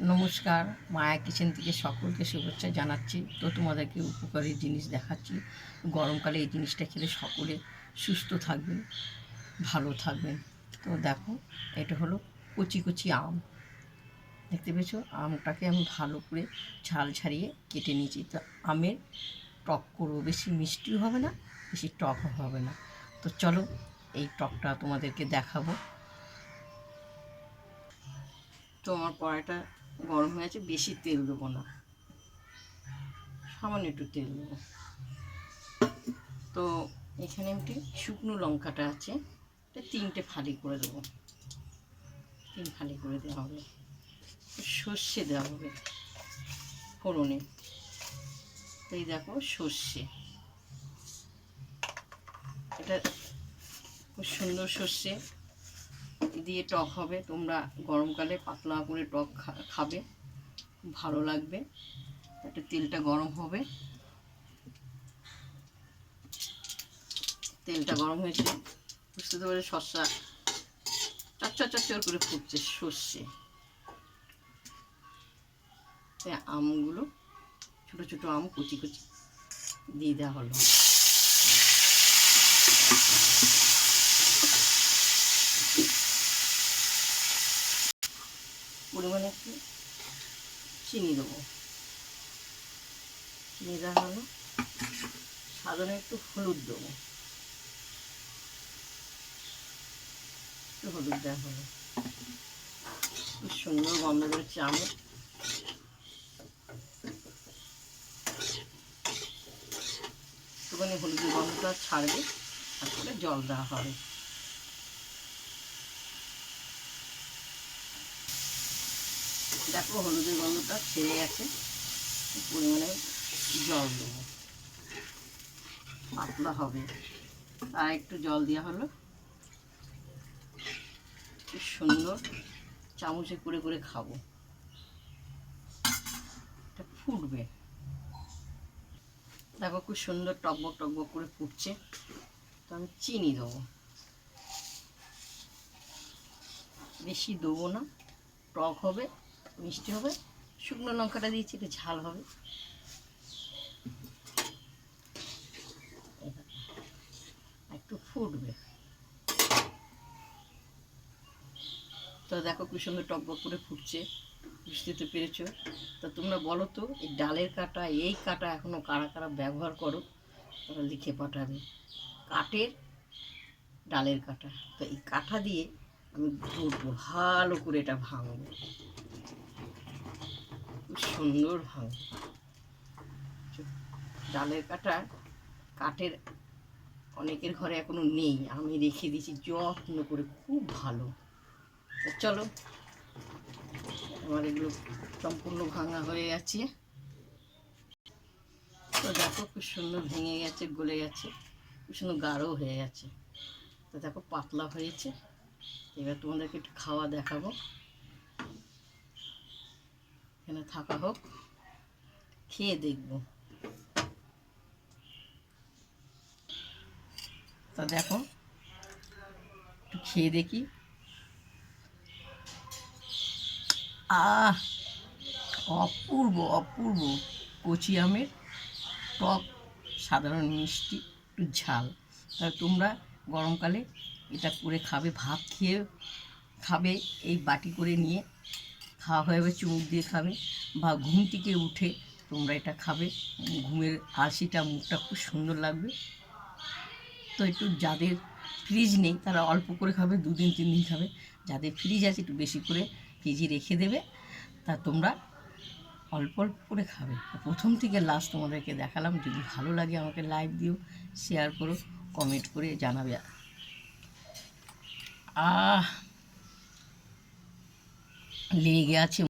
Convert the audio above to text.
নমস্কার, মায়া কিচেন থেকে সকলকে শুভেচ্ছা জানাচ্ছি। তো তোমাদেরকে উপকারী জিনিস দেখাচ্ছি। গরমকালে এই জিনিসটা খেলে সকলে সুস্থ থাকবেন, ভালো থাকবেন। তো দেখো, এটা হলো কচি কচি আম। দেখতে পেয়েছো? আমটাকে আমি ভালো করে ছাল ছাড়িয়ে কেটে নিয়েছি। তো আমের টক করবো, বেশি মিষ্টিও হবে না, বেশি টকও হবে না। তো চলো এই টকটা তোমাদেরকে দেখাবো। তো আমার কড়াইটা গরম হয়ে আছে, বেশি তেল দেবো না, সামান্য একটু তেল দেবো। তো এখানে একটি শুকনো লঙ্কাটা আছে, এটা 3টে ফালি করে দেবো, 3 ফালি করে দেওয়া হবে। সর্ষে দেওয়া হবে ফোড়নে। তো এই দেখো সর্ষে, এটা খুব সুন্দর সর্ষে দিয়ে টক হবে। তোমরা গরমকালে পাতলা করে টক খাবে, ভালো লাগবে। একটা তেলটা গরম হবে, তেলটা গরম হয়েছে, বুঝতে পারে সর্ষা চচ্চর চচ্চর করে ফুটছে সর্ষে। আমগুলো ছোটো ছোটো আম কুচি কুচি দিয়ে দেওয়া হলো। পরিমাণে একটু চিনি দেবো, চিনি দেওয়া হলো। সাধারণ একটু হলুদ দেবো, একটু হলুদ দেওয়া হলো। খুব সুন্দর গন্ধ বেরোচ্ছে আমের। একটুখানি হলুদের গন্ধটা ছাড়বে, তারপরে জল দেওয়া হবে। দেখো হলুদের গন্ধটা ছেড়ে গেছে, পরিমাণে জল দেবো, পাতলা হবে। আর একটু জল দেওয়া হলো, খুব সুন্দর চামচে করে করে খাবো। এটা ফুটবে, দেখো খুব সুন্দর টকবক টকবক করে ফুটছে। তো আমি চিনি দেবো, বেশি দেবো না, টক হবে, মিষ্টি হবে। শুকনো লঙ্কাটা দিয়েছি, এটা ঝাল হবে। একটু ফুটবে। তো দেখো খুব সুন্দর টকবক করে ফুটছে, বুঝতে তো পেরেছো? তো তোমরা বলো তো, এই ডালের কাঁটা, এই কাঁটা এখনও কারা কারা ব্যবহার করো, তারা লিখে পাঠাবে। কাঠের ডালের কাঁটা। তো এই কাঁটা দিয়ে আমি ঘুরবো, ভালো করে এটা ভাঙবো, খুব সুন্দর ভাঙবো। ডালের কাঁটা কাঠের অনেকের ঘরে এখনো নেই, আমি রেখে দিয়েছি যত্ন করে, খুব ভালো। চলো, আমার এগুলো সম্পূর্ণ ভাঙা হয়ে গেছে। তো দেখো খুব সুন্দর ভেঙে গেছে, গলে গেছে, খুব সুন্দর গাঢ় হয়ে গেছে। তো দেখো পাতলা হয়েছে। এবার তোমাদেরকে একটু খাওয়া দেখাবো। এখানে থাকা হোক, খেয়ে দেখবো। তো দেখো একটু খেয়ে দেখি। আহ, অপূর্ব অপূর্ব। কচি আমের টক, সাধারণ মিষ্টি, একটু ঝাল। তাহলে তোমরা গরমকালে এটা করে খাবে, ভাত খেয়ে খাবে, এই বাটি করে নিয়ে খাওয়া হয়ে যাবে, চুমুক দিয়ে খাবে, বা ঘুম থেকে উঠে তোমরা এটা খাবে, ঘুমের হাসিটা, মুখটা খুব সুন্দর লাগবে। তো একটু যাদের ফ্রিজ নেই তারা অল্প করে খাবে, 2 দিন 3 দিন খাবে। যাদের ফ্রিজ আছে একটু বেশি করে ফ্রিজে রেখে দেবে। তা তোমরা অল্প অল্প করে খাবে। প্রথম থেকে লাস্ট তোমাদেরকে দেখালাম। যদি ভালো লাগে আমাকে লাইক দিও, শেয়ার করো, কমেন্ট করে জানাবে। লেগে আছে।